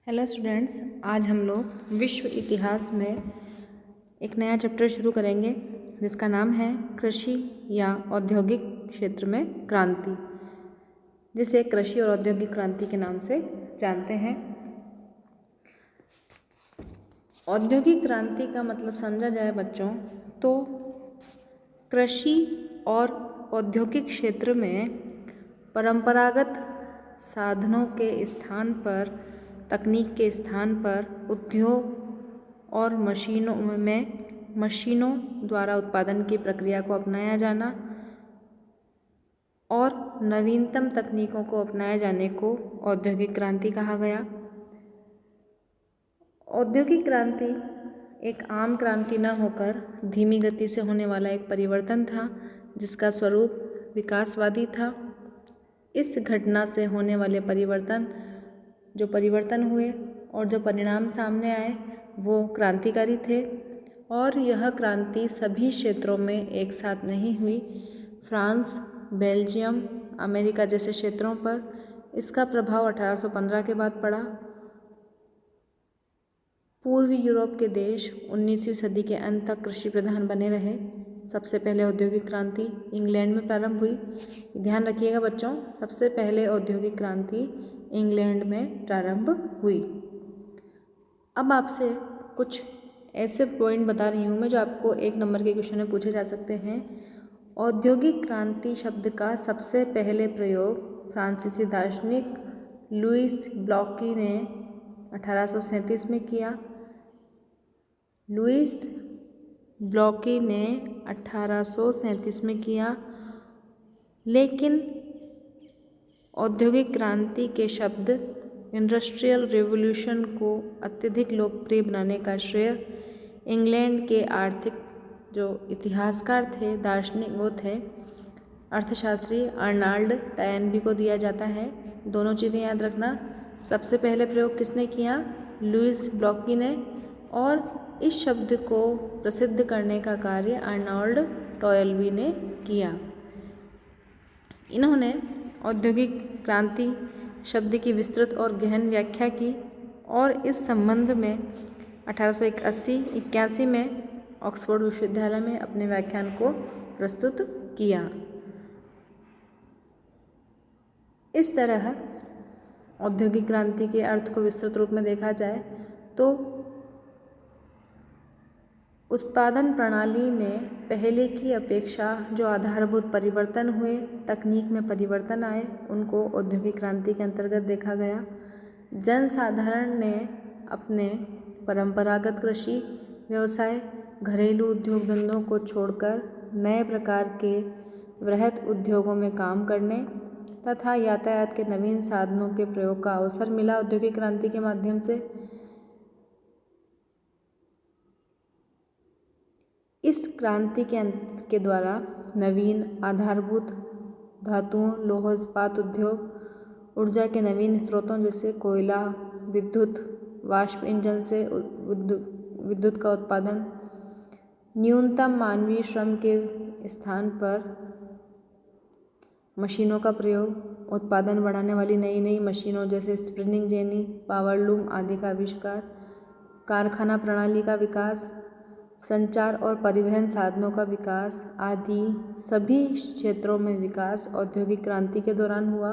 Hello students, आज हम लोग विश्व इतिहास में एक नया चैप्टर शुरू करेंगे जिसका नाम है कृषि या औद्योगिक क्षेत्र में क्रांति, जिसे कृषि और औद्योगिक क्रांति के नाम से जानते हैं। औद्योगिक क्रांति का मतलब समझा जाए बच्चों तो कृषि और औद्योगिक क्षेत्र में परंपरागत साधनों के स्थान पर, तकनीक के स्थान पर उद्योग और मशीनों द्वारा उत्पादन की प्रक्रिया को अपनाया जाना और नवीनतम तकनीकों को अपनाए जाने को औद्योगिक क्रांति कहा गया। औद्योगिक क्रांति एक आम क्रांति न होकर धीमी गति से होने वाला एक परिवर्तन था जिसका स्वरूप विकासवादी था। इस घटना से होने वाले परिवर्तन हुए और जो परिणाम सामने आए वो क्रांतिकारी थे और यह क्रांति सभी क्षेत्रों में एक साथ नहीं हुई। फ्रांस, बेल्जियम, अमेरिका जैसे क्षेत्रों पर इसका प्रभाव 1815 के बाद पड़ा। पूर्वी यूरोप के देश 19वीं सदी के अंत तक कृषि प्रधान बने रहे। सबसे पहले औद्योगिक क्रांति इंग्लैंड में प्रारंभ हुई। ध्यान रखिएगा बच्चों, सबसे पहले औद्योगिक क्रांति इंग्लैंड में प्रारंभ हुई। अब आपसे कुछ ऐसे पॉइंट बता रही हूँ मैं जो आपको 1 नंबर के क्वेश्चन में पूछे जा सकते हैं। औद्योगिक क्रांति शब्द का सबसे पहले प्रयोग फ्रांसीसी दार्शनिक लुईस ब्लॉकी ने 1837 में किया। लुईस ब्लॉकी ने 1837 में किया, लेकिन औद्योगिक क्रांति के शब्द इंडस्ट्रियल रिवॉल्यूशन को अत्यधिक लोकप्रिय बनाने का श्रेय इंग्लैंड के आर्थिक जो इतिहासकार थे, दार्शनिक वो थे, अर्थशास्त्री अर्नाल्ड टॉयनबी को दिया जाता है। दोनों चीज़ें याद रखना, सबसे पहले प्रयोग किसने किया? लुईस ब्लॉकी ने, और इस शब्द को प्रसिद्ध करने का कार्य अर्नाल्ड टॉयनबी ने किया। इन्होंने औद्योगिक क्रांति शब्द की विस्तृत और गहन व्याख्या की और इस संबंध में 1881 में ऑक्सफोर्ड विश्वविद्यालय में अपने व्याख्यान को प्रस्तुत किया। इस तरह औद्योगिक क्रांति के अर्थ को विस्तृत रूप में देखा जाए तो उत्पादन प्रणाली में पहले की अपेक्षा जो आधारभूत परिवर्तन हुए, तकनीक में परिवर्तन आए, उनको औद्योगिक क्रांति के अंतर्गत देखा गया। जनसाधारण ने अपने परंपरागत कृषि व्यवसाय, घरेलू उद्योग धंधों को छोड़कर नए प्रकार के वृहत उद्योगों में काम करने तथा यातायात के नवीन साधनों के प्रयोग का अवसर मिला औद्योगिक क्रांति के माध्यम से। इस क्रांति के द्वारा नवीन आधारभूत धातुओं, लौह इस्पात उद्योग, ऊर्जा के नवीन स्रोतों जैसे कोयला, विद्युत, वाष्प इंजन से विद्युत का उत्पादन, न्यूनतम मानवीय श्रम के स्थान पर मशीनों का प्रयोग, उत्पादन बढ़ाने वाली नई मशीनों जैसे स्पिनिंग जेनी, पावर लूम आदि का आविष्कार, कारखाना प्रणाली का विकास, संचार और परिवहन साधनों का विकास आदि सभी क्षेत्रों में विकास औद्योगिक क्रांति के दौरान हुआ।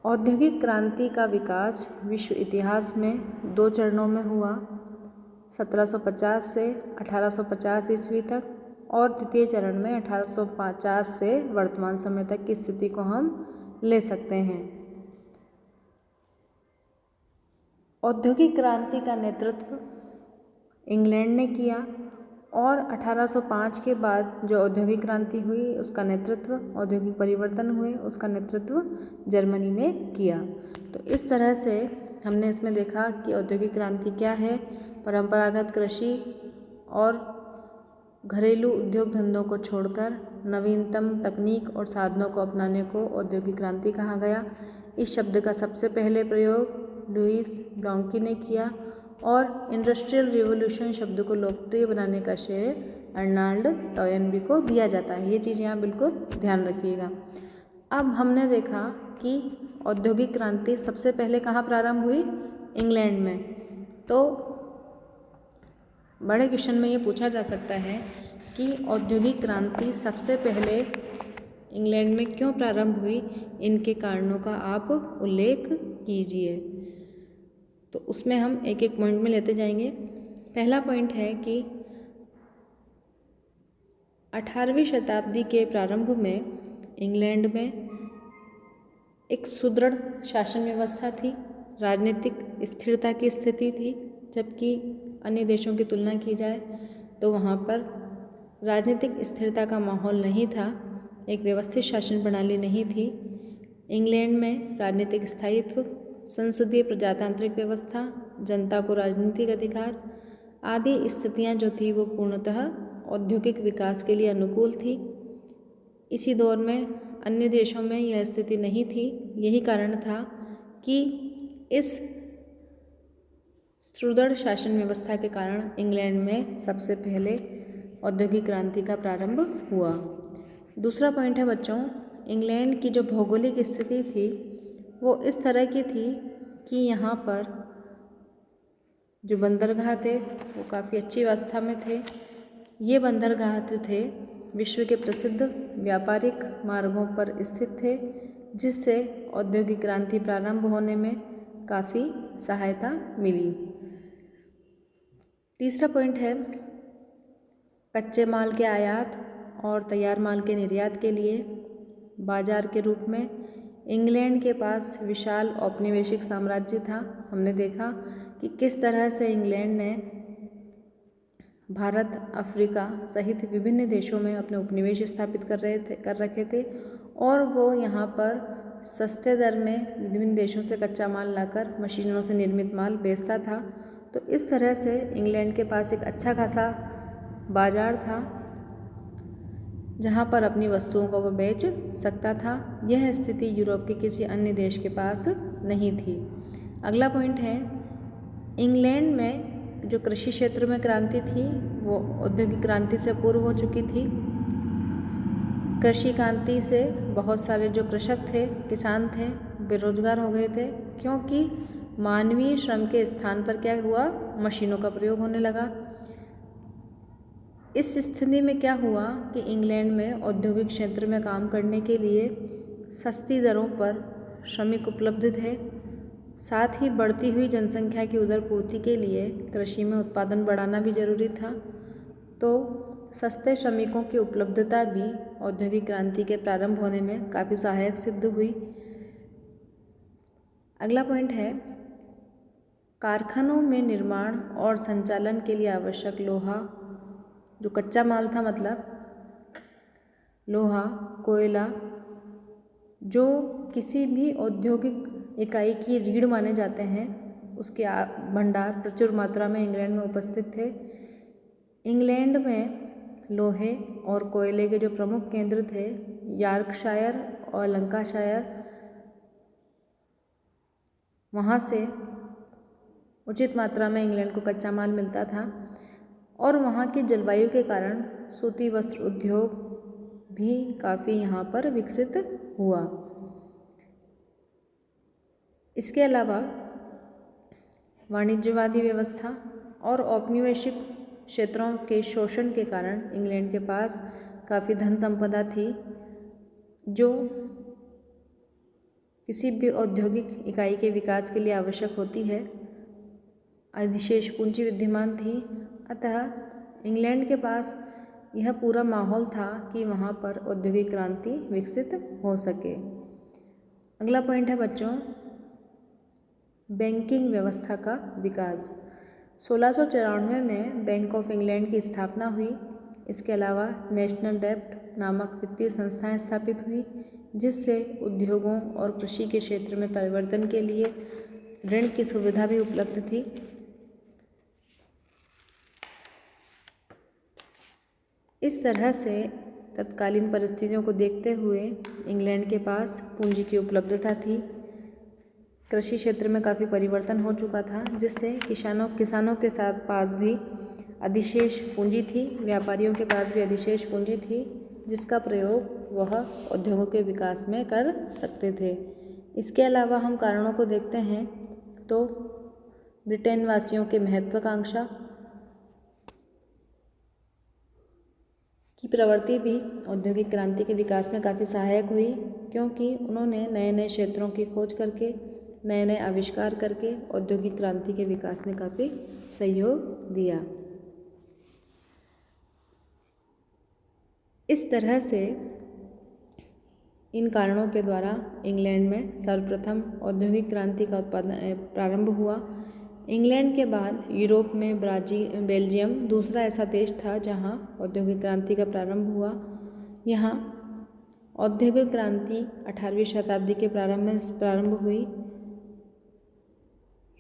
औद्योगिक क्रांति का विकास विश्व इतिहास में 2 चरणों में हुआ, 1750 से 1850 ईस्वी तक, और द्वितीय चरण में 1850 से वर्तमान समय तक की स्थिति को हम ले सकते हैं। औद्योगिक क्रांति का नेतृत्व इंग्लैंड ने किया और 1805 के बाद जो औद्योगिक क्रांति हुई उसका नेतृत्व, औद्योगिक परिवर्तन हुए उसका नेतृत्व जर्मनी ने किया। तो इस तरह से हमने इसमें देखा कि औद्योगिक क्रांति क्या है। परंपरागत कृषि और घरेलू उद्योग धंधों को छोड़कर नवीनतम तकनीक और साधनों को अपनाने को औद्योगिक क्रांति कहा गया। इस शब्द का सबसे पहले प्रयोग लुईस ब्लॉकी ने किया और इंडस्ट्रियल रिवॉल्यूशन शब्द को लोकप्रिय बनाने का श्रेय अर्नाल्ड टॉयनबी को दिया जाता है। ये चीज़ यहाँ बिल्कुल ध्यान रखिएगा। अब हमने देखा कि औद्योगिक क्रांति सबसे पहले कहाँ प्रारंभ हुई? इंग्लैंड में। तो बड़े क्वेश्चन में ये पूछा जा सकता है कि औद्योगिक क्रांति सबसे पहले इंग्लैंड में क्यों प्रारंभ हुई, इनके कारणों का आप उल्लेख कीजिए। तो उसमें हम एक एक पॉइंट में लेते जाएंगे। पहला पॉइंट है कि 18वीं शताब्दी के प्रारंभ में इंग्लैंड में एक सुदृढ़ शासन व्यवस्था थी, राजनीतिक स्थिरता की स्थिति थी, जबकि अन्य देशों की तुलना की जाए तो वहाँ पर राजनीतिक स्थिरता का माहौल नहीं था, एक व्यवस्थित शासन प्रणाली नहीं थी। इंग्लैंड में राजनीतिक स्थायित्व, संसदीय प्रजातांत्रिक व्यवस्था, जनता को राजनीतिक अधिकार आदि स्थितियाँ जो थी वो पूर्णतः औद्योगिक विकास के लिए अनुकूल थी। इसी दौर में अन्य देशों में यह स्थिति नहीं थी। यही कारण था कि इस सुदृढ़ शासन व्यवस्था के कारण इंग्लैंड में सबसे पहले औद्योगिक क्रांति का प्रारंभ हुआ। दूसरा पॉइंट है बच्चों, इंग्लैंड की जो भौगोलिक स्थिति थी वो इस तरह की थी कि यहाँ पर जो बंदरगाह थे वो काफ़ी अच्छी अवस्था में थे। ये बंदरगाह थे विश्व के प्रसिद्ध व्यापारिक मार्गों पर स्थित थे, जिससे औद्योगिक क्रांति प्रारंभ होने में काफ़ी सहायता मिली। तीसरा पॉइंट है कच्चे माल के आयात और तैयार माल के निर्यात के लिए बाजार के रूप में इंग्लैंड के पास विशाल औपनिवेशिक साम्राज्य था। हमने देखा कि किस तरह से इंग्लैंड ने भारत, अफ्रीका सहित विभिन्न देशों में अपने उपनिवेश स्थापित कर रखे थे और वो यहाँ पर सस्ते दर में विभिन्न देशों से कच्चा माल लाकर मशीनों से निर्मित माल बेचता था। तो इस तरह से इंग्लैंड के पास एक अच्छा खासा बाजार था जहाँ पर अपनी वस्तुओं को वह बेच सकता था। यह स्थिति यूरोप के किसी अन्य देश के पास नहीं थी। अगला पॉइंट है इंग्लैंड में जो कृषि क्षेत्र में क्रांति थी वो औद्योगिक क्रांति से पूर्व हो चुकी थी। कृषि क्रांति से बहुत सारे जो कृषक थे, किसान थे, बेरोजगार हो गए थे, क्योंकि मानवीय श्रम के स्थान पर क्या हुआ, मशीनों का प्रयोग होने लगा। इस स्थिति में क्या हुआ कि इंग्लैंड में औद्योगिक क्षेत्र में काम करने के लिए सस्ती दरों पर श्रमिक उपलब्ध थे। साथ ही बढ़ती हुई जनसंख्या की उदर पूर्ति के लिए कृषि में उत्पादन बढ़ाना भी जरूरी था। तो सस्ते श्रमिकों की उपलब्धता भी औद्योगिक क्रांति के प्रारंभ होने में काफ़ी सहायक सिद्ध हुई। अगला पॉइंट है कारखानों में निर्माण और संचालन के लिए आवश्यक लोहा, जो कच्चा माल था, मतलब लोहा, कोयला, जो किसी भी औद्योगिक इकाई की रीढ़ माने जाते हैं, उसके भंडार प्रचुर मात्रा में इंग्लैंड में उपस्थित थे। इंग्लैंड में लोहे और कोयले के जो प्रमुख केंद्र थे यॉर्कशायर और लंकाशायर, वहाँ से उचित मात्रा में इंग्लैंड को कच्चा माल मिलता था और वहाँ की जलवायु के कारण सूती वस्त्र उद्योग भी काफ़ी यहाँ पर विकसित हुआ। इसके अलावा वाणिज्यवादी व्यवस्था और औपनिवेशिक क्षेत्रों के शोषण के कारण इंग्लैंड के पास काफ़ी धन संपदा थी, जो किसी भी औद्योगिक इकाई के विकास के लिए आवश्यक होती है। अधिशेष पूंजी विद्यमान थी, अतः इंग्लैंड के पास यह पूरा माहौल था कि वहाँ पर औद्योगिक क्रांति विकसित हो सके। अगला पॉइंट है बच्चों बैंकिंग व्यवस्था का विकास। 1694 में बैंक ऑफ इंग्लैंड की स्थापना हुई। इसके अलावा नेशनल डेब्ट नामक वित्तीय संस्थाएं स्थापित हुई, जिससे उद्योगों और कृषि के क्षेत्र में परिवर्तन के लिए ऋण की सुविधा भी उपलब्ध थी। इस तरह से तत्कालीन परिस्थितियों को देखते हुए इंग्लैंड के पास पूंजी की उपलब्धता थी। कृषि क्षेत्र में काफ़ी परिवर्तन हो चुका था, जिससे किसानों के साथ पास भी अधिशेष पूंजी थी, व्यापारियों के पास भी अधिशेष पूंजी थी, जिसका प्रयोग वह उद्योगों के विकास में कर सकते थे। इसके अलावा हम कारणों को देखते हैं तो ब्रिटेन वासियों की महत्वाकांक्षा की प्रवृत्ति भी औद्योगिक क्रांति के विकास में काफ़ी सहायक हुई, क्योंकि उन्होंने नए नए क्षेत्रों की खोज करके, नए नए आविष्कार करके औद्योगिक क्रांति के विकास में काफ़ी सहयोग दिया। इस तरह से इन कारणों के द्वारा इंग्लैंड में सर्वप्रथम औद्योगिक क्रांति का उत्पादन प्रारंभ हुआ। इंग्लैंड के बाद यूरोप में बेल्जियम दूसरा ऐसा देश था जहां औद्योगिक क्रांति का प्रारंभ हुआ। यहाँ औद्योगिक क्रांति 18वीं शताब्दी के प्रारंभ हुई।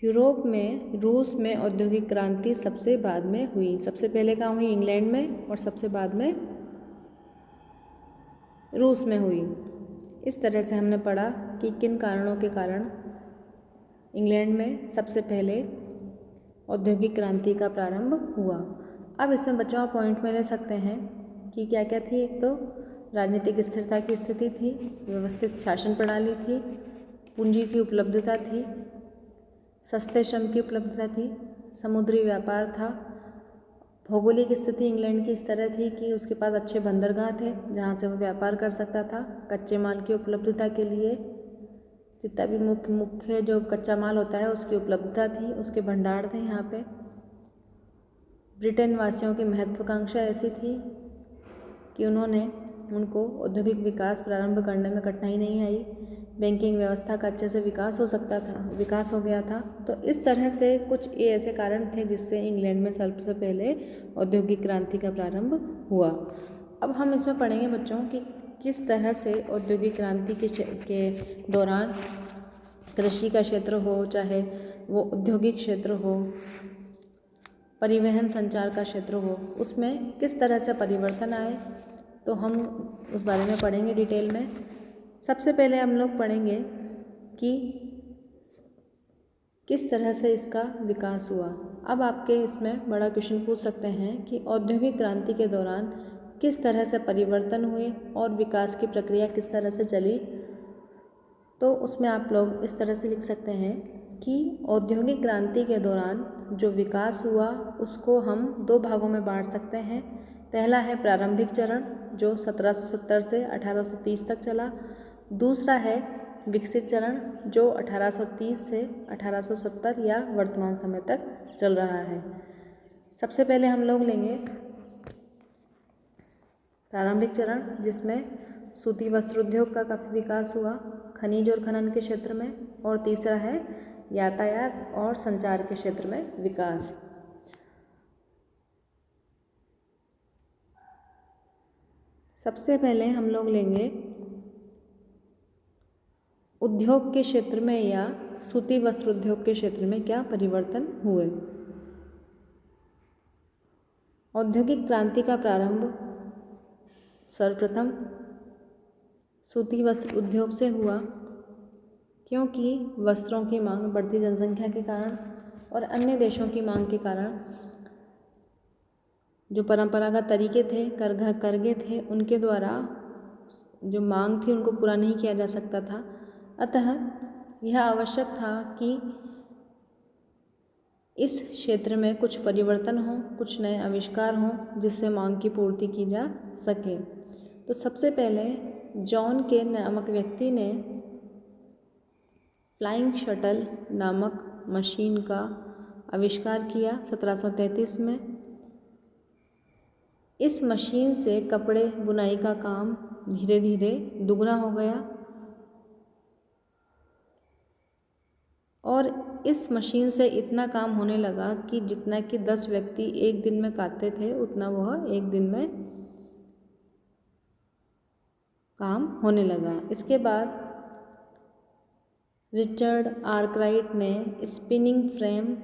यूरोप में, रूस में औद्योगिक क्रांति सबसे बाद में हुई। सबसे पहले कहाँ हुई? इंग्लैंड में, और सबसे बाद में रूस में हुई। इस तरह से हमने पढ़ा कि किन कारणों के कारण इंग्लैंड में सबसे पहले औद्योगिक क्रांति का प्रारंभ हुआ। अब इसमें बच्चों आप पॉइंट में ले सकते हैं कि क्या क्या थी। एक तो राजनीतिक स्थिरता की स्थिति थी, व्यवस्थित शासन प्रणाली थी, पूंजी की उपलब्धता थी, सस्ते श्रम की उपलब्धता थी, समुद्री व्यापार था। भौगोलिक स्थिति इंग्लैंड की इस तरह थी कि उसके पास अच्छे बंदरगाह थे जहाँ से वो व्यापार कर सकता था। कच्चे माल की उपलब्धता के लिए जितना भी मुख्य जो कच्चा माल होता है उसकी उपलब्धता थी, उसके भंडार थे यहाँ पे। ब्रिटेन वासियों की महत्वाकांक्षा ऐसी थी कि उनको औद्योगिक विकास प्रारंभ करने में कठिनाई नहीं आई। बैंकिंग व्यवस्था का अच्छे से विकास हो गया था। तो इस तरह से कुछ ये ऐसे कारण थे जिससे इंग्लैंड में सबसे पहले औद्योगिक क्रांति का प्रारंभ हुआ। अब हम इसमें पढ़ेंगे बच्चों कि किस तरह से औद्योगिक क्रांति के दौरान कृषि का क्षेत्र हो, चाहे वो औद्योगिक क्षेत्र हो, परिवहन संचार का क्षेत्र हो, उसमें किस तरह से परिवर्तन आए, तो हम उस बारे में पढ़ेंगे डिटेल में। सबसे पहले हम लोग पढ़ेंगे कि किस तरह से इसका विकास हुआ। अब आपके इसमें बड़ा क्वेश्चन पूछ सकते हैं कि औद्योगिक क्रांति के दौरान किस तरह से परिवर्तन हुए और विकास की प्रक्रिया किस तरह से चली। तो उसमें आप लोग इस तरह से लिख सकते हैं कि औद्योगिक क्रांति के दौरान जो विकास हुआ उसको हम दो भागों में बांट सकते हैं। पहला है प्रारंभिक चरण जो 1770 से 1830 तक चला। दूसरा है विकसित चरण जो 1830 से 1870 या वर्तमान समय तक चल रहा है। सबसे पहले हम लोग लेंगे प्रारंभिक चरण, जिसमें सूती वस्त्र उद्योग का काफ़ी विकास हुआ, खनिज और खनन के क्षेत्र में, और तीसरा है यातायात और संचार के क्षेत्र में विकास। सबसे पहले हम लोग लेंगे उद्योग के क्षेत्र में या सूती वस्त्र उद्योग के क्षेत्र में क्या परिवर्तन हुए। औद्योगिक क्रांति का प्रारंभ सर्वप्रथम सूती वस्त्र उद्योग से हुआ, क्योंकि वस्त्रों की मांग बढ़ती जनसंख्या के कारण और अन्य देशों की मांग के कारण जो परंपरागत तरीके थे, करघे थे, उनके द्वारा जो मांग थी उनको पूरा नहीं किया जा सकता था। अतः यह आवश्यक था कि इस क्षेत्र में कुछ परिवर्तन हो, कुछ नए आविष्कार हों जिससे मांग की पूर्ति की जा सके। तो सबसे पहले जॉन के नामक व्यक्ति ने फ्लाइंग शटल नामक मशीन का आविष्कार किया 1733 में। इस मशीन से कपड़े बुनाई का काम धीरे धीरे दुगना हो गया और इस मशीन से इतना काम होने लगा कि जितना कि 10 व्यक्ति एक दिन में काटते थे उतना वह एक दिन में काम होने लगा। इसके बाद रिचर्ड आर्कराइट ने स्पिनिंग फ्रेम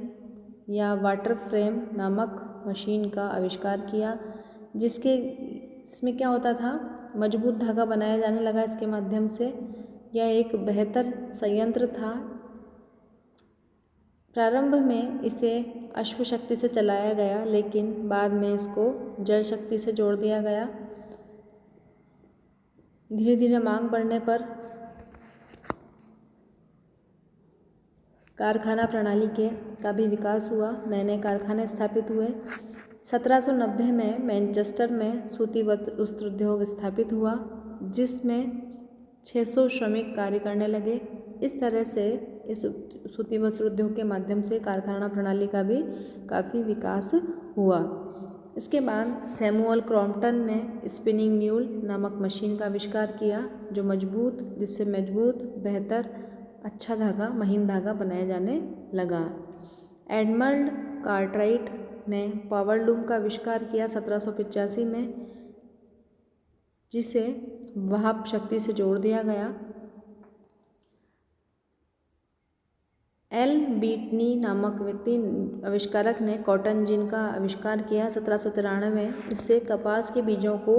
या वाटर फ्रेम नामक मशीन का आविष्कार किया, इसमें क्या होता था, मजबूत धागा बनाया जाने लगा इसके माध्यम से। यह एक बेहतर संयंत्र था। प्रारंभ में इसे अश्व शक्ति से चलाया गया, लेकिन बाद में इसको जल शक्ति से जोड़ दिया गया। धीरे धीरे मांग बढ़ने पर कारखाना प्रणाली का भी विकास हुआ, नए नए कारखाने स्थापित हुए। 1790 में मैनचेस्टर में सूती वस्त्र उद्योग स्थापित हुआ, जिसमें 600 श्रमिक कार्य करने लगे। इस तरह से इस सूती वस्त्र उद्योग के माध्यम से कारखाना प्रणाली का भी काफ़ी विकास हुआ। इसके बाद सैमुअल क्रॉम्पटन ने स्पिनिंग म्यूल नामक मशीन का आविष्कार किया, जिससे मजबूत, बेहतर, अच्छा धागा, महीन धागा बनाया जाने लगा। एडमंड कार्टराइट ने पावर लूम का आविष्कार किया 1785 में, जिसे वाहक शक्ति से जोड़ दिया गया। एल बीटनी नामक आविष्कारक ने कॉटन जिन का आविष्कार किया 1793 में। इससे कपास के बीजों को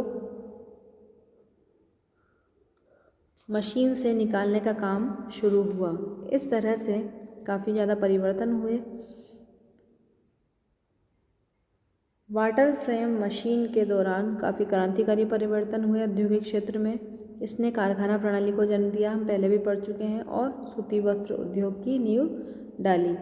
मशीन से निकालने का काम शुरू हुआ। इस तरह से काफ़ी ज़्यादा परिवर्तन हुए। वाटर फ्रेम मशीन के दौरान काफ़ी क्रांतिकारी परिवर्तन हुए औद्योगिक क्षेत्र में। इसने कारखाना प्रणाली को जन्म दिया, हम पहले भी पढ़ चुके हैं, और सूती वस्त्र उद्योग की नींव डाली।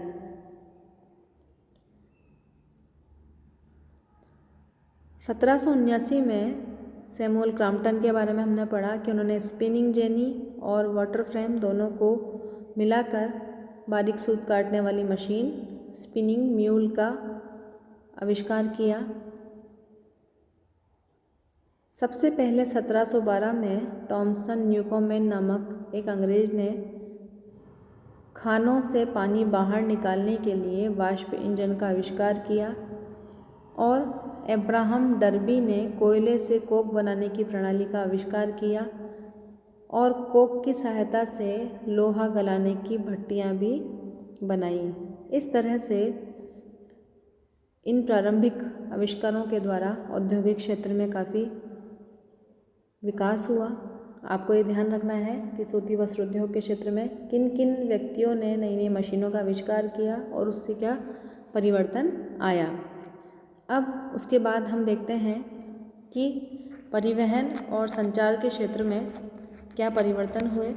सत्रह सौ 1979 में सैमुअल क्रॉम्पटन के बारे में हमने पढ़ा कि उन्होंने स्पिनिंग जेनी और वाटर फ्रेम दोनों को मिलाकर बारीक सूत काटने वाली मशीन स्पिनिंग म्यूल का आविष्कार किया। सबसे पहले 1712 में टॉमसन न्यूकोमेन नामक एक अंग्रेज ने खानों से पानी बाहर निकालने के लिए वाष्प इंजन का आविष्कार किया, और अब्राहम डर्बी ने कोयले से कोक बनाने की प्रणाली का आविष्कार किया, और कोक की सहायता से लोहा गलाने की भट्टियाँ भी बनाई। इस तरह से इन प्रारंभिक आविष्कारों के द्वारा औद्योगिक क्षेत्र में काफ़ी विकास हुआ। आपको ये ध्यान रखना है कि सूती वस्त्र उद्योग के क्षेत्र में किन किन व्यक्तियों ने नई नई मशीनों का आविष्कार किया और उससे क्या परिवर्तन आया। अब उसके बाद हम देखते हैं कि परिवहन और संचार के क्षेत्र में क्या परिवर्तन हुए।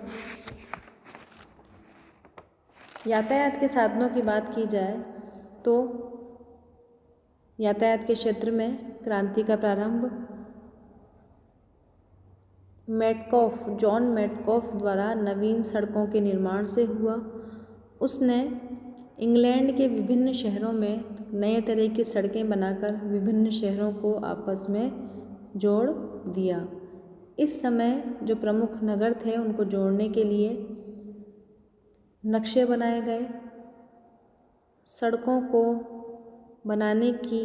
यातायात के साधनों की बात की जाए तो यातायात के क्षेत्र में क्रांति का प्रारंभ जॉन मेटकॉफ द्वारा नवीन सड़कों के निर्माण से हुआ। उसने इंग्लैंड के विभिन्न शहरों में नए तरह की सड़कें बनाकर विभिन्न शहरों को आपस में जोड़ दिया। इस समय जो प्रमुख नगर थे उनको जोड़ने के लिए नक्शे बनाए गए। सड़कों को बनाने की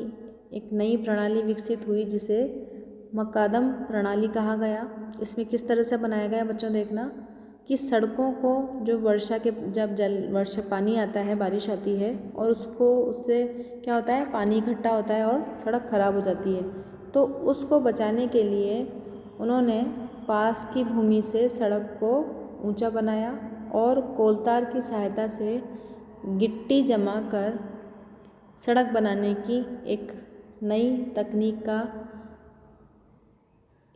एक नई प्रणाली विकसित हुई जिसे मकादम प्रणाली कहा गया। इसमें किस तरह से बनाया गया बच्चों, देखना कि सड़कों को जो वर्षा पानी आता है, बारिश आती है और उससे क्या होता है, पानी इकट्ठा होता है और सड़क खराब हो जाती है। तो उसको बचाने के लिए उन्होंने पास की भूमि से सड़क को ऊंचा बनाया और कोलतार की सहायता से गिट्टी जमा कर सड़क बनाने की एक नई तकनीक का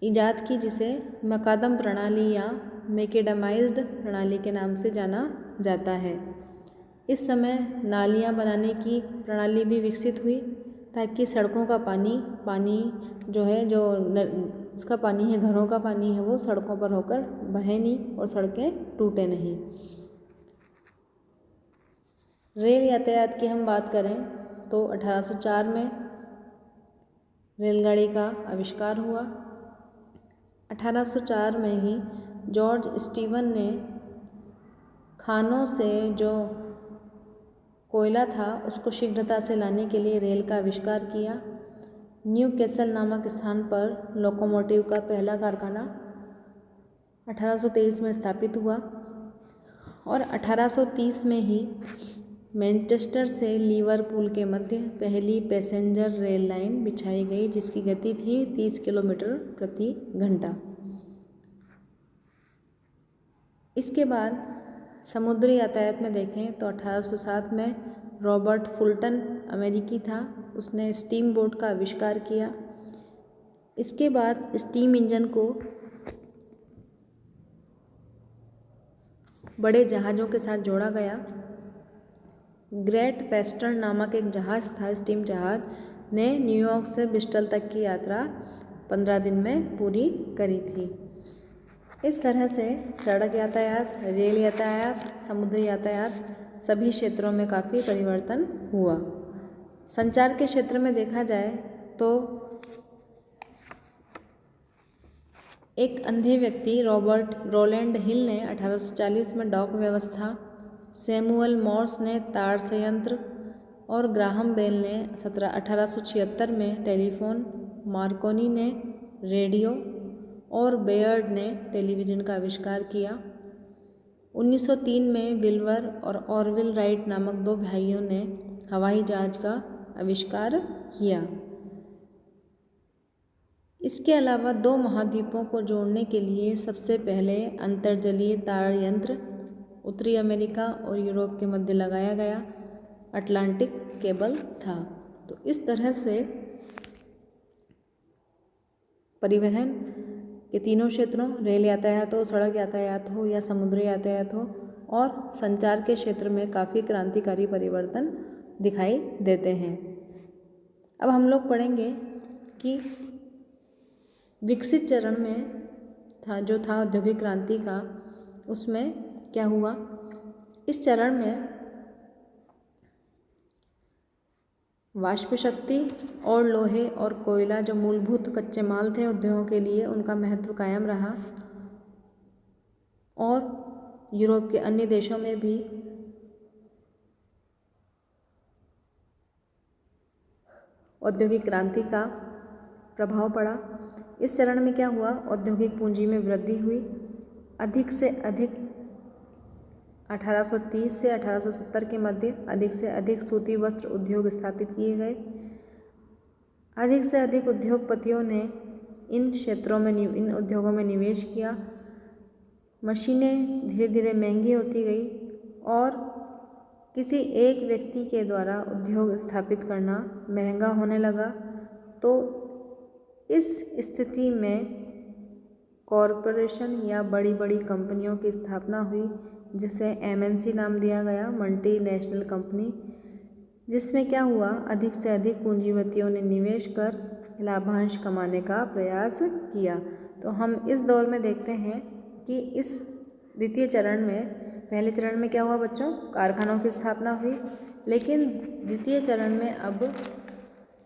ईजाद की, जिसे मकादम प्रणाली या मैकेडमाइज्ड प्रणाली के नाम से जाना जाता है। इस समय नालियाँ बनाने की प्रणाली भी विकसित हुई ताकि सड़कों का पानी उसका पानी है, घरों का पानी है, वो सड़कों पर होकर बहे नहीं और सड़कें टूटे नहीं। रेल यातायात की हम बात करें तो 1804 में रेलगाड़ी का आविष्कार हुआ। 1804 में ही जॉर्ज स्टीवन ने खानों से जो कोयला था उसको शीघ्रता से लाने के लिए रेल का आविष्कार किया। न्यू कैसल नामक स्थान पर लोकोमोटिव का पहला कारखाना 1823 में स्थापित हुआ और 1830 में ही मैनचेस्टर से लिवरपूल के मध्य पहली पैसेंजर रेल लाइन बिछाई गई जिसकी गति थी 30 किलोमीटर प्रति घंटा। इसके बाद समुद्री यातायात में देखें तो 1807 में रॉबर्ट फुल्टन अमेरिकी था, उसने स्टीम बोट का आविष्कार किया। इसके बाद स्टीम इंजन को बड़े जहाज़ों के साथ जोड़ा गया ग्रेट वेस्टर्न नामक एक जहाज़ था, स्टीम जहाज़ ने न्यूयॉर्क से ब्रिस्टल तक की यात्रा 15 दिन में पूरी करी थी। इस तरह से सड़क यातायात, रेल यातायात, समुद्री यातायात सभी क्षेत्रों में काफ़ी परिवर्तन हुआ। संचार के क्षेत्र में देखा जाए तो एक अंधे व्यक्ति रॉबर्ट रोलैंड हिल ने 1840 में डॉक व्यवस्था, सैमुअल मॉर्स ने तार संयंत्र और ग्राहम बेल ने 1876 में टेलीफोन, मार्कोनी ने रेडियो और बेयर्ड ने टेलीविज़न का आविष्कार किया। 1903 में विल्वर और ऑरविल राइट नामक दो भाइयों ने हवाई जहाज का आविष्कार किया। इसके अलावा दो महाद्वीपों को जोड़ने के लिए सबसे पहले अंतर्जलीय तार यंत्र उत्तरी अमेरिका और यूरोप के मध्य लगाया गया अटलांटिक केबल था। तो इस तरह से परिवहन के तीनों क्षेत्रों, रेल यातायात हो, सड़क यातायात हो या समुद्री यातायात हो, और संचार के क्षेत्र में काफ़ी क्रांतिकारी परिवर्तन दिखाई देते हैं। अब हम लोग पढ़ेंगे कि विकसित चरण में जो था औद्योगिक क्रांति का, उसमें क्या हुआ। इस चरण में वाष्प शक्ति और लोहे और कोयला जो मूलभूत कच्चे माल थे उद्योगों के लिए, उनका महत्व कायम रहा और यूरोप के अन्य देशों में भी औद्योगिक क्रांति का प्रभाव पड़ा। इस चरण में क्या हुआ, औद्योगिक पूंजी में वृद्धि हुई। अधिक से अधिक 1830 से 1870 के मध्य अधिक से अधिक सूती वस्त्र उद्योग स्थापित किए गए। अधिक से अधिक उद्योगपतियों ने इन क्षेत्रों में इन उद्योगों में निवेश किया। मशीनें धीरे धीरे महंगी होती गई और किसी एक व्यक्ति के द्वारा उद्योग स्थापित करना महंगा होने लगा। तो इस स्थिति में कॉरपोरेशन या बड़ी बड़ी कंपनियों की स्थापना हुई, जिसे MNC नाम दिया गया, मल्टीनेशनल कंपनी, जिसमें क्या हुआ, अधिक से अधिक पूंजीपतियों ने निवेश कर लाभांश कमाने का प्रयास किया। तो हम इस दौर में देखते हैं कि इस द्वितीय चरण में, पहले चरण में क्या हुआ बच्चों, कारखानों की स्थापना हुई, लेकिन द्वितीय चरण में अब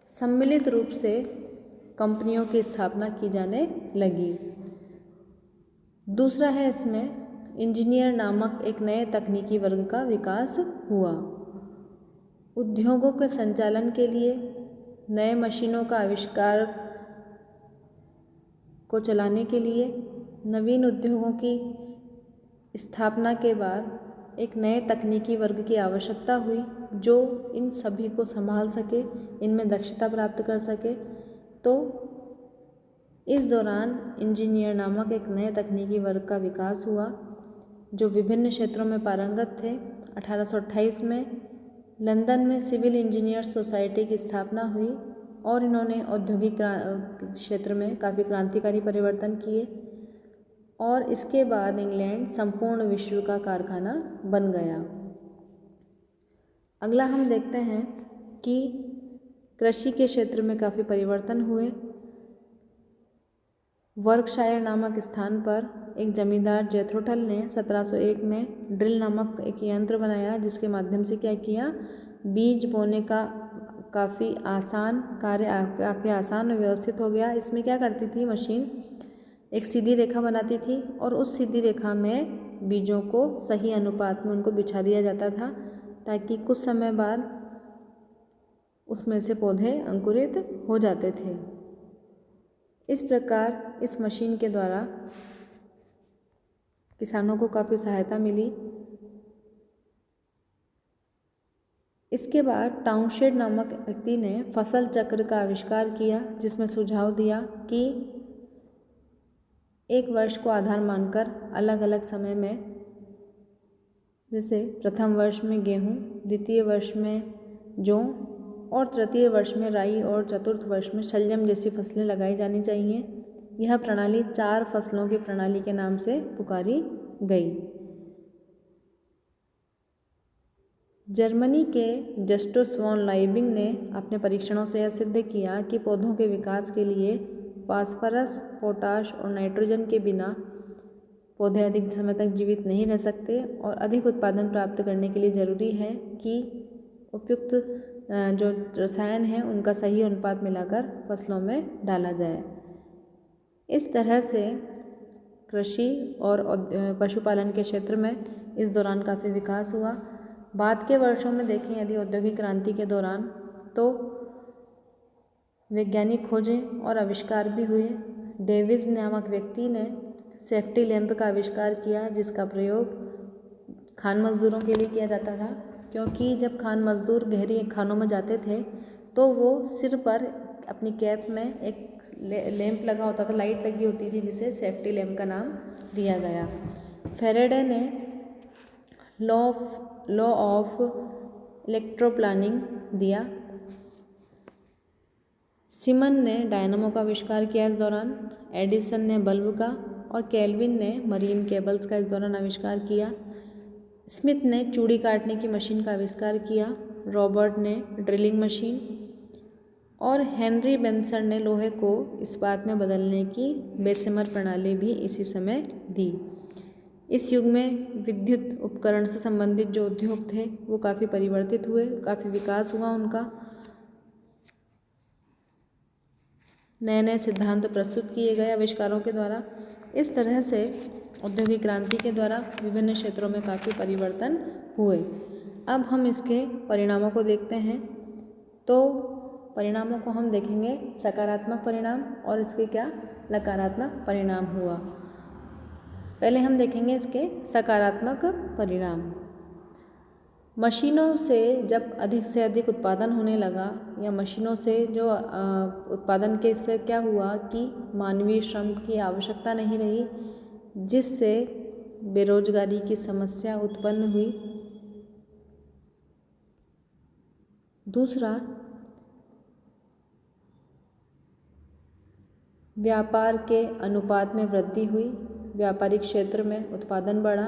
सम्मिलित रूप से कंपनियों की स्थापना की जाने लगी। दूसरा है इसमें इंजीनियर नामक एक नए तकनीकी वर्ग का विकास हुआ। उद्योगों के संचालन के लिए नए मशीनों का आविष्कार को चलाने के लिए नवीन उद्योगों की स्थापना के बाद एक नए तकनीकी वर्ग की आवश्यकता हुई जो इन सभी को संभाल सके, इनमें दक्षता प्राप्त कर सके। तो इस दौरान इंजीनियर नामक एक नए तकनीकी वर्ग का विकास हुआ जो विभिन्न क्षेत्रों में पारंगत थे। 1828 में लंदन में सिविल इंजीनियर्स सोसाइटी की स्थापना हुई और इन्होंने औद्योगिक क्षेत्र में काफ़ी क्रांतिकारी परिवर्तन किए और इसके बाद इंग्लैंड संपूर्ण विश्व का कारखाना बन गया। अगला हम देखते हैं कि कृषि के क्षेत्र में काफ़ी परिवर्तन हुए। वर्कशायर नामक स्थान पर एक जमींदार जेथरो ने 1701 में ड्रिल नामक एक यंत्र बनाया जिसके माध्यम से क्या किया, बीज बोने का काफ़ी आसान कार्य, काफ़ी आसान और व्यवस्थित हो गया। इसमें क्या करती थी मशीन, एक सीधी रेखा बनाती थी और उस सीधी रेखा में बीजों को सही अनुपात में उनको बिछा दिया जाता था ताकि कुछ समय बाद उसमें से पौधे अंकुरित हो जाते थे। इस प्रकार इस मशीन के द्वारा किसानों को काफ़ी सहायता मिली। इसके बाद टाउनशेंड नामक व्यक्ति ने फसल चक्र का आविष्कार किया जिसमें सुझाव दिया कि एक वर्ष को आधार मानकर अलग अलग समय में, जैसे प्रथम वर्ष में गेहूँ, द्वितीय वर्ष में जौ और तृतीय वर्ष में राई और चतुर्थ वर्ष में शलजम जैसी फसलें लगाई जानी चाहिए। यह प्रणाली 4 फसलों की प्रणाली के नाम से पुकारी गई। जर्मनी के जस्टस वॉन लाइबिंग ने अपने परीक्षणों से यह सिद्ध किया कि पौधों के विकास के लिए फास्फोरस, पोटाश और नाइट्रोजन के बिना पौधे अधिक समय तक जीवित नहीं रह सकते और अधिक उत्पादन प्राप्त करने के लिए ज़रूरी है कि उपयुक्त जो रसायन हैं उनका सही अनुपात मिलाकर फसलों में डाला जाए। इस तरह से कृषि और पशुपालन के क्षेत्र में इस दौरान काफ़ी विकास हुआ। बाद के वर्षों में देखें यदि औद्योगिक क्रांति के दौरान तो वैज्ञानिक खोजें और आविष्कार भी हुए। डेविस नामक व्यक्ति ने सेफ्टी लैंप का आविष्कार किया जिसका प्रयोग खान मजदूरों के लिए किया जाता था, क्योंकि जब खान मजदूर गहरी खानों में जाते थे तो वो सिर पर अपनी कैप में एक लैंप लगा होता था, लाइट लगी होती थी जिसे सेफ्टी लैंप का नाम दिया गया। फेरेडे ने लॉ ऑफ इलेक्ट्रोप्लानिंग दिया। सिमन ने डायनामो का आविष्कार किया इस दौरान। एडिसन ने बल्ब का और केल्विन ने मरीन केबल्स का इस दौरान आविष्कार किया। स्मिथ ने चूड़ी काटने की मशीन का आविष्कार किया। रॉबर्ट ने ड्रिलिंग मशीन और हेनरी बेम्सर ने लोहे को इस्पात में बदलने की बेसेमर प्रणाली भी इसी समय दी। इस युग में विद्युत उपकरण से संबंधित जो उद्योग थे वो काफ़ी परिवर्तित हुए, काफ़ी विकास हुआ उनका। नए नए सिद्धांत प्रस्तुत किए गए आविष्कारों के द्वारा। इस तरह से औद्योगिक क्रांति के द्वारा विभिन्न क्षेत्रों में काफ़ी परिवर्तन हुए। अब हम इसके परिणामों को देखते हैं। तो परिणामों को हम देखेंगे सकारात्मक परिणाम और इसके क्या नकारात्मक परिणाम हुआ। पहले हम देखेंगे इसके सकारात्मक परिणाम। मशीनों से जब अधिक से अधिक उत्पादन होने लगा या मशीनों से जो उत्पादन के से क्या हुआ कि मानवीय श्रम की आवश्यकता नहीं रही, जिससे बेरोजगारी की समस्या उत्पन्न हुई। दूसरा, व्यापार के अनुपात में वृद्धि हुई। व्यापारिक क्षेत्र में उत्पादन बढ़ा,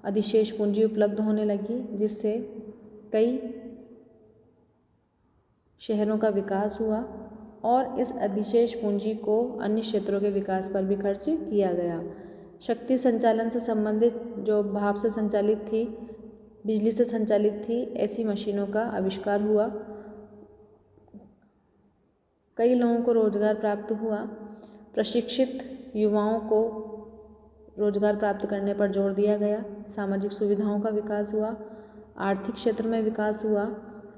अधिशेष पूंजी उपलब्ध होने लगी, जिससे कई शहरों का विकास हुआ और इस अधिशेष पूंजी को अन्य क्षेत्रों के विकास पर भी खर्च किया गया। शक्ति संचालन से संबंधित जो भाप से संचालित थी, बिजली से संचालित थी, ऐसी मशीनों का आविष्कार हुआ। कई लोगों को रोजगार प्राप्त हुआ। प्रशिक्षित युवाओं को रोजगार प्राप्त करने पर जोर दिया गया। सामाजिक सुविधाओं का विकास हुआ। आर्थिक क्षेत्र में विकास हुआ।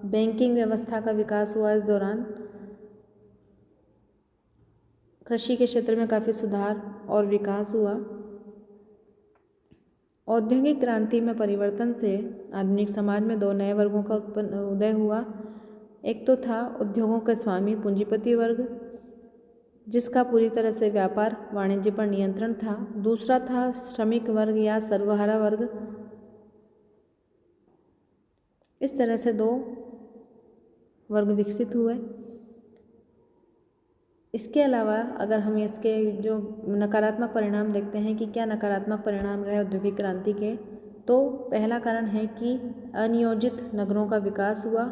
बैंकिंग व्यवस्था का विकास हुआ। इस दौरान कृषि के क्षेत्र में काफ़ी सुधार और विकास हुआ। औद्योगिक क्रांति में परिवर्तन से आधुनिक समाज में दो नए वर्गों का उदय हुआ। एक तो था उद्योगों के स्वामी पूंजीपति वर्ग, जिसका पूरी तरह से व्यापार वाणिज्य पर नियंत्रण था। दूसरा था श्रमिक वर्ग या सर्वहारा वर्ग। इस तरह से दो वर्ग विकसित हुए। इसके अलावा अगर हम इसके जो नकारात्मक परिणाम देखते हैं कि क्या नकारात्मक परिणाम रहे औद्योगिक क्रांति के, तो पहला कारण है कि अनियोजित नगरों का विकास हुआ।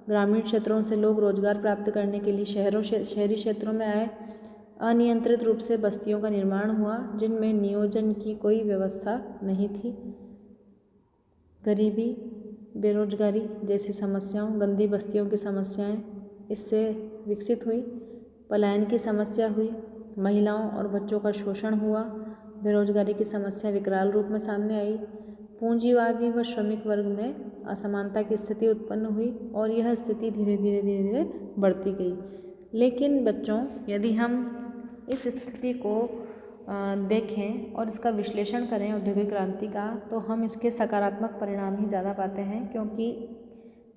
ग्रामीण क्षेत्रों से लोग रोजगार प्राप्त करने के लिए शहरी क्षेत्रों में आए। अनियंत्रित रूप से बस्तियों का निर्माण हुआ जिनमें नियोजन की कोई व्यवस्था नहीं थी। गरीबी, बेरोजगारी जैसी समस्याओं, गंदी बस्तियों की समस्याएं इससे विकसित हुई। पलायन की समस्या हुई। महिलाओं और बच्चों का शोषण हुआ। बेरोजगारी की समस्या विकराल रूप में सामने आई। पूंजीवादी व श्रमिक वर्ग में असमानता की स्थिति उत्पन्न हुई और यह स्थिति धीरे धीरे बढ़ती गई। लेकिन बच्चों, यदि हम इस स्थिति को देखें और इसका विश्लेषण करें औद्योगिक क्रांति का, तो हम इसके सकारात्मक परिणाम ही ज़्यादा पाते हैं, क्योंकि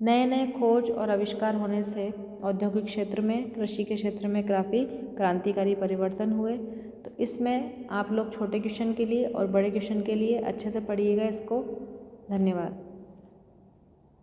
नए नए खोज और आविष्कार होने से औद्योगिक क्षेत्र में, कृषि के क्षेत्र में काफ़ी क्रांतिकारी परिवर्तन हुए। तो इसमें आप लोग छोटे क्वेश्चन के लिए और बड़े क्वेश्चन के लिए अच्छे से पढ़िएगा इसको। धन्यवाद।